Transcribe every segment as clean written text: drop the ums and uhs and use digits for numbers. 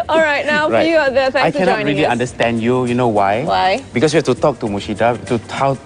All right, now for you out there, thanks for joining us. I cannot really understand you. You know why? Why? Because you have to talk to Murshidah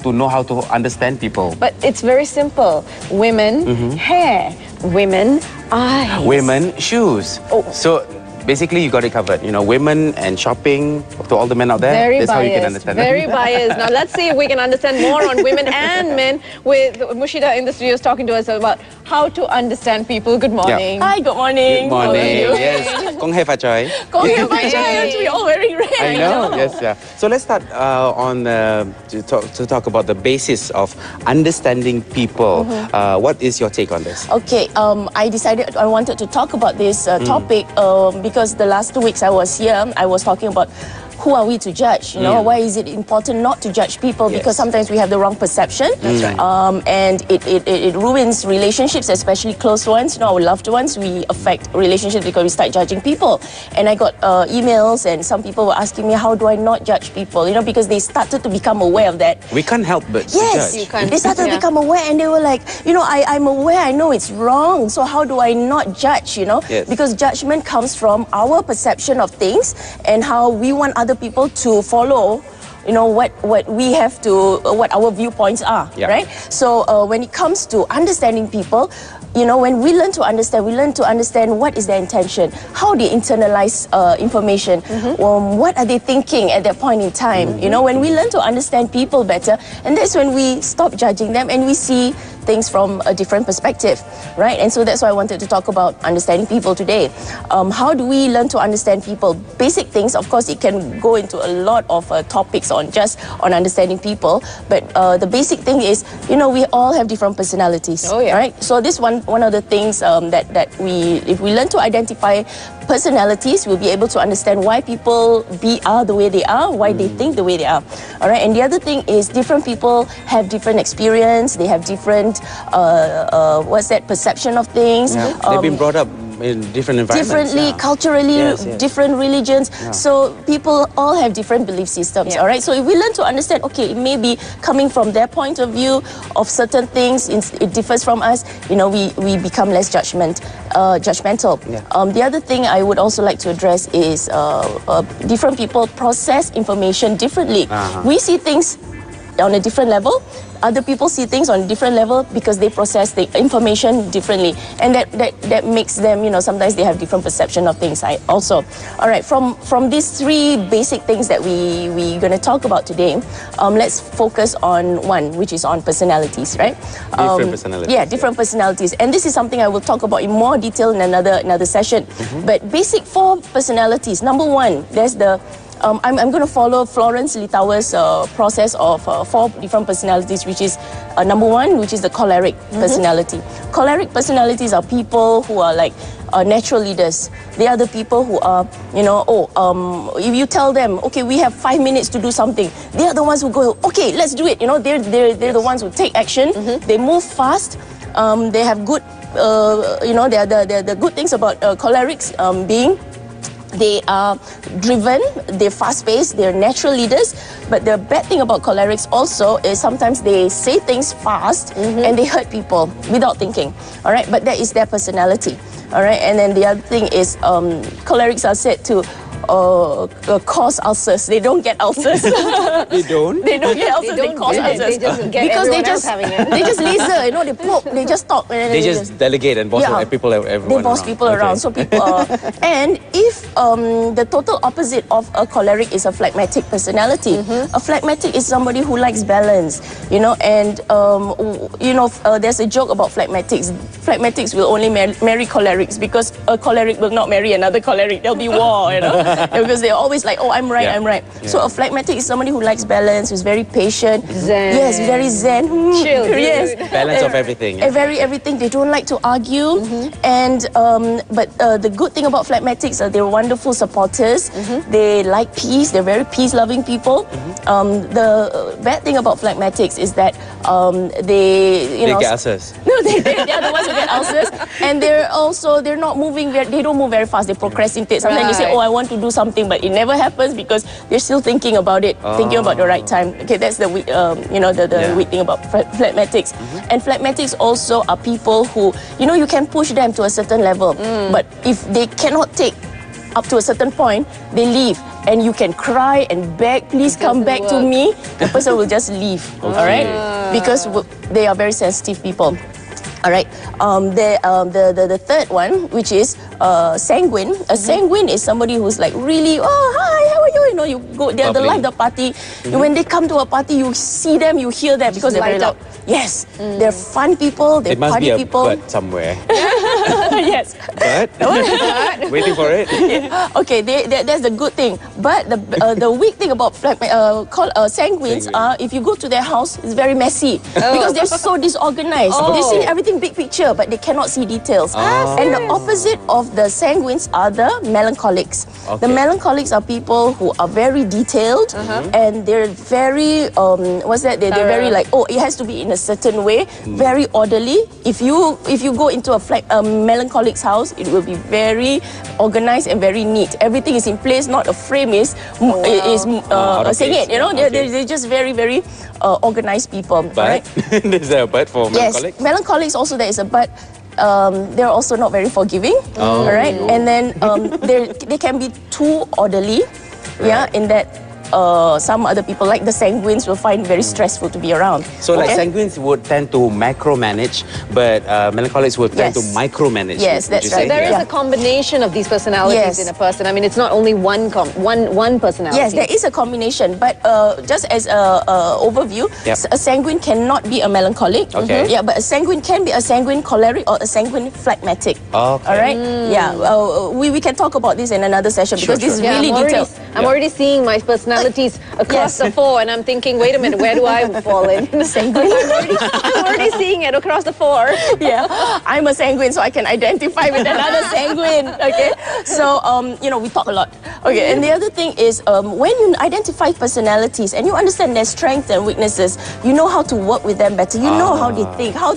to know how to understand people. But it's very simple. Women, hair. Women, eyes. Women, shoes. Oh. So basically, you got it covered. You know, women and shopping. To all the men out there, very that's biased. How you can understand. Very biased. Now let's see if we can understand more on women and men with Murshidah in the studios talking to us about how to understand people. Good morning. Yeah. Hi, good morning. Good morning. Yes. Kong Hei Fat Choy. Kong Hei Fat Choy. We're all wearing red. I know. Yes. Yeah. So let's start to talk about the basis of understanding people. What is your take on this? Okay. I decided I wanted to talk about this topic because the last 2 weeks I was here, I was talking about who are we to judge? You know, why is it important not to judge people? Because sometimes we have the wrong perception. That's right. And it ruins relationships, especially close ones. You know, our loved ones, we affect relationships because we start judging people. And I got emails and some people were asking me, how do I not judge people? You know, because they started to become aware of that. We can't help but yes, judge. You can't. They started to become aware and they were like, you know, I'm aware, I know it's wrong. So how do I not judge, you know? Yes. Because judgment comes from our perception of things and how we want other people to follow, you know, what we have to, what our viewpoints are, right? So when it comes to understanding people, you know, when we learn to understand what is their intention, how they internalize information, what are they thinking at that point in time. You know, when we learn to understand people better, and that's when we stop judging them and we see things from a different perspective, right? And so that's why I wanted to talk about understanding people today. How do we learn to understand people? Basic things, of course, it can go into a lot of topics on understanding people, but the basic thing is, you know, we all have different personalities, right? So this one of the things that if we learn to identify personalities, we'll be able to understand why people are the way they are, why they think the way they are. All right, and the other thing is different people have different experience, they have different perception of things. They've been brought up in different environments. Differently, culturally, different religions. So people all have different belief systems, all right? So if we learn to understand, okay, it may be coming from their point of view of certain things, it differs from us, you know, we become less judgmental. The other thing I would also like to address is different people process information differently. We see things on a different level. Other people see things on a different level because they process the information differently, and that makes them, you know, sometimes they have different perception of things. Also, all right, from these three basic things that we're going to talk about today, let's focus on one, which is on personalities, right? Different personalities. Yeah, different personalities, and this is something I will talk about in more detail in another session. But basic 4 personalities. Number 1, there's the I'm going to follow Florence Litauer's process of 4 different personalities, which is number 1, which is the choleric personality. Choleric personalities are people who are like natural leaders. They are the people who are, you know, if you tell them, okay, we have 5 minutes to do something, they are the ones who go, okay, let's do it. You know, they're the ones who take action. They move fast. They have good, you know, the good things about cholerics being they are driven, they're fast-paced, they're natural leaders. But the bad thing about cholerics also is sometimes they say things fast and they hurt people without thinking. All right, but that is their personality. All right, and then the other thing is cholerics are said to cause ulcers. They don't get ulcers. They don't? They don't get ulcers, they cause ulcers. They just get because everyone else having it. they just laser, you know, they poke, they just talk. And they just delegate and boss people everyone They boss people around. So people and if the total opposite of a choleric is a phlegmatic personality. A phlegmatic is somebody who likes balance, you know, and you know, there's a joke about phlegmatics. Phlegmatics will only marry cholerics because a choleric will not marry another choleric. There'll be war, you know. Because they're always like, oh, I'm right, I'm right. So a phlegmatic is somebody who likes balance, who's very patient. Zen. Yes, very zen. Chill. Yes. Balance of everything. Everything. They don't like to argue. And but the good thing about phlegmatics are they're wonderful supporters. They like peace. They're very peace-loving people. The bad thing about phlegmatics is that they get ulcers. No, they're the ones who get ulcers, and they're not moving. They don't move very fast. They procrastinate. Sometimes they say, "Oh, I want to do something," but it never happens because they're still thinking about it, thinking about the right time. Okay, that's the you know, the weird thing about phlegmatics. And phlegmatics also are people who, you know, you can push them to a certain level, but if they cannot take up to a certain point, they leave. And you can cry and beg, please come back to me. The person will just leave, all right? Because they are very sensitive people. All right. The third one, which is sanguine. A sanguine is somebody who's like really, oh hi, how are you? You know, you go, they're the life of the party. When they come to a party, you see them, you hear them because they're very loud. Yes, they're fun people. They're party people. There must be a but somewhere. Yes. But waiting for it. Okay, that's the good thing. But the weak thing about sanguines are if you go to their house, it's very messy because they're so disorganized. They see everything big picture, but they cannot see details. And the opposite of the sanguines are the melancholics. The melancholics are people who are very detailed and they're very they're very like, oh, it has to be in a certain way, very orderly. If you go into a melancholic's house, it will be very organized and very neat. Everything is in place, not a frame is saying it. You know, they're just very, very organized people. But right? Is there a but for melancholics? Yes, melancholics also there is a but. They're also not very forgiving. All right, and then they can be too orderly. Yeah, in that. Some other people, like the sanguines, will find very stressful to be around. So like sanguines would tend to macromanage, but melancholics would tend to micromanage. Yes, that's right. So there is a combination of these personalities in a person. I mean, it's not only one personality. Yes, there is a combination, but just as an overview, a sanguine cannot be a melancholic. Okay. Yeah, but a sanguine can be a sanguine choleric or a sanguine phlegmatic. Okay. All right. Yeah. We can talk about this in another session because this is really detailed. I'm already seeing my personalities across the four, and I'm thinking, wait a minute, where do I fall in? Sanguine. I'm already seeing it across the four. Yeah, I'm a sanguine, so I can identify with another sanguine. Okay, so we talk a lot. Okay, and the other thing is when you identify personalities and you understand their strengths and weaknesses, you know how to work with them better. You know how they think, how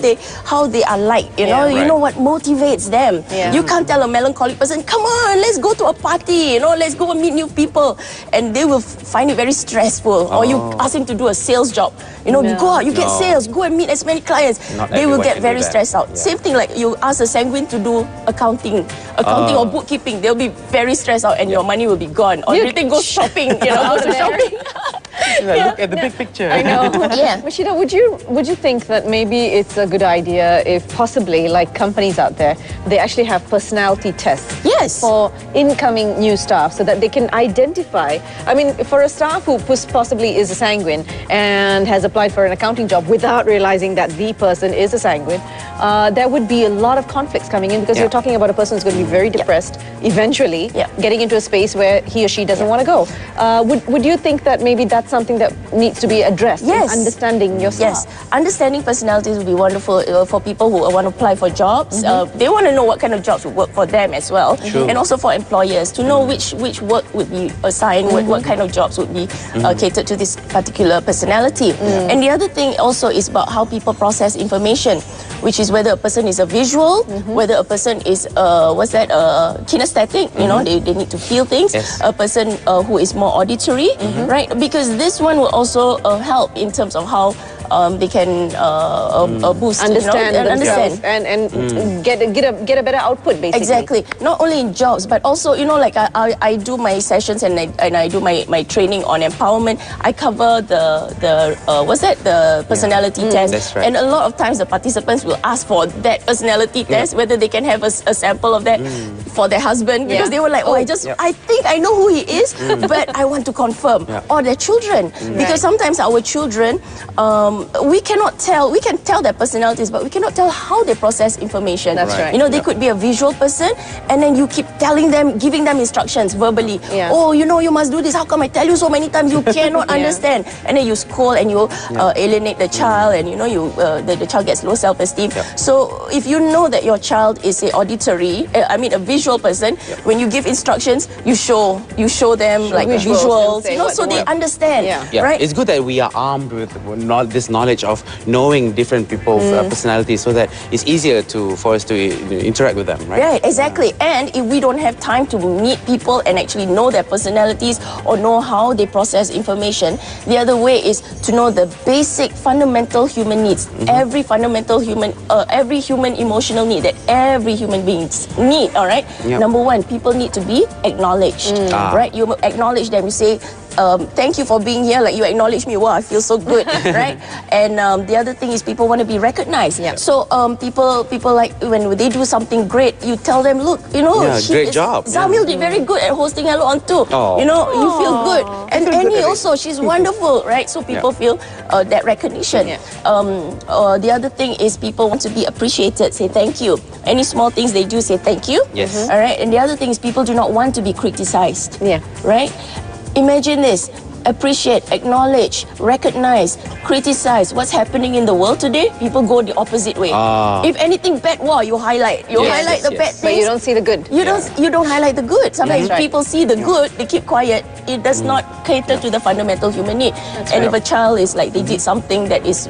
they are like. You know what motivates them. Yeah. You can't tell a melancholic person, come on, let's go to a party. Let's go and meet new people, and they will find it very stressful. Or you ask him to do a sales job. You go out, you get sales, go and meet as many clients. They will get very stressed out. Same thing like you ask a sanguine to do accounting or bookkeeping. They'll be very stressed out and your money will be gone. Or everything goes shopping, go to shopping. Look at the big picture. I know. Yeah. Murshidah, would you think that maybe it's a good idea if possibly, like companies out there, they actually have personality tests for incoming new staff so that they can identify, I mean, for a staff who possibly is a sanguine and has applied for an accounting job without realizing that the person is a sanguine, there would be a lot of conflicts coming in because you're talking about a person who's going to be very depressed eventually, getting into a space where he or she doesn't want to go. Would you think that maybe that's something that needs to be addressed? Understanding your staff. Yes, understanding personalities would be wonderful for people who want to apply for jobs. They want to know what kind of jobs would work for them as well, and also for employers to know which work would be assigned, what kind of jobs would be catered to this particular personality. And the other thing also is about how people process information, which is whether a person is a visual, whether a person is kinesthetic. They need to feel things. A person who is more auditory, right? Because this one will also help in terms of how they can boost, understand and get a better output, basically. Exactly. Not only in jobs, but also like I do my sessions and I do my training on empowerment. I cover the personality test. That's right. And a lot of times the participants will ask for that personality test, whether they can have a sample of that for their husband, because they were like, I think I know who he is, but I want to confirm. Or their children, because sometimes our children, we can tell their personalities, but we cannot tell how they process information. That's right. They could be a visual person, and then you keep telling them, giving them instructions verbally. Oh, you must do this. How come I tell you so many times you cannot understand? And then you scold and you alienate the child, and the child gets low self-esteem. So if you know that your child is a visual person, when you give instructions, you show them like visuals, so they understand. Right? It's good that we are armed with this knowledge of knowing different people's personalities, so that it's easier for us to interact with them, right? Right, exactly. And if we don't have time to meet people and actually know their personalities or know how they process information, the other way is to know the basic fundamental human needs. Every human emotional need that every human beings need, all right? Yep. Number one, people need to be acknowledged, right? You acknowledge them, you say, thank you for being here, like you acknowledge me, wow, I feel so good, right? And the other thing is people want to be recognized. Yep. So people like when they do something great, you tell them, look, you know, great job. Zamil did very good at hosting Hello On too. You know, you feel good. And Annie also, she's wonderful, right? So people feel that recognition. The other thing is people want to be appreciated, say thank you. Any small things they do, say thank you. Yes. All right. And the other thing is people do not want to be criticized. Right? Imagine this. Appreciate, acknowledge, recognize, criticize what's happening in the world today. People go the opposite way. If anything bad, wow, you highlight. You highlight the bad things. But you don't see the good. You don't highlight the good. Sometimes people see the good, they keep quiet. It does not cater to the fundamental human need. And if a child is like, they did something that is,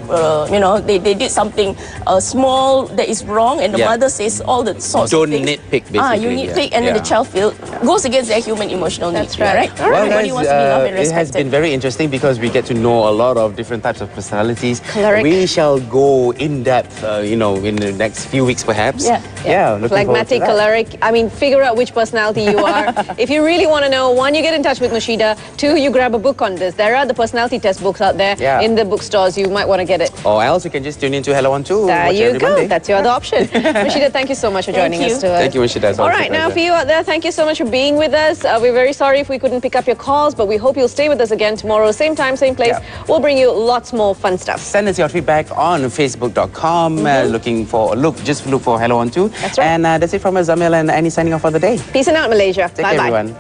you know, they did something small that is wrong, and the mother says all the sorts of things. Don't nitpick, basically. You nitpick, and then the child goes against their human emotional needs. Right. Everybody wants to be loved and respected. It has been very interesting because we get to know a lot of different types of personalities. Choleric. We shall go in depth, you know, in the next few weeks perhaps. Phlegmatic, choleric. I mean, figure out which personality you are. If you really want to know, one, you get in touch with Murshidah. Two, you grab a book on this. There are the personality test books out there in the bookstores. You might want to get it. Or else you can just tune into Hello On too. There you go. Monday. That's your other option. Murshidah, thank you so much for joining us. Thank you, Murshidah. All right, now for you out there, thank you so much for being with us. We're very sorry if we couldn't pick up your calls, but we hope you'll stay with us again tomorrow, same time, same place. We'll bring you lots more fun stuff. Send us your feedback on facebook.com. Just look for Hello On too. That's right. And that's it from us, Zamil and Annie signing off for the day. Peace and out, Malaysia. Take care, everyone.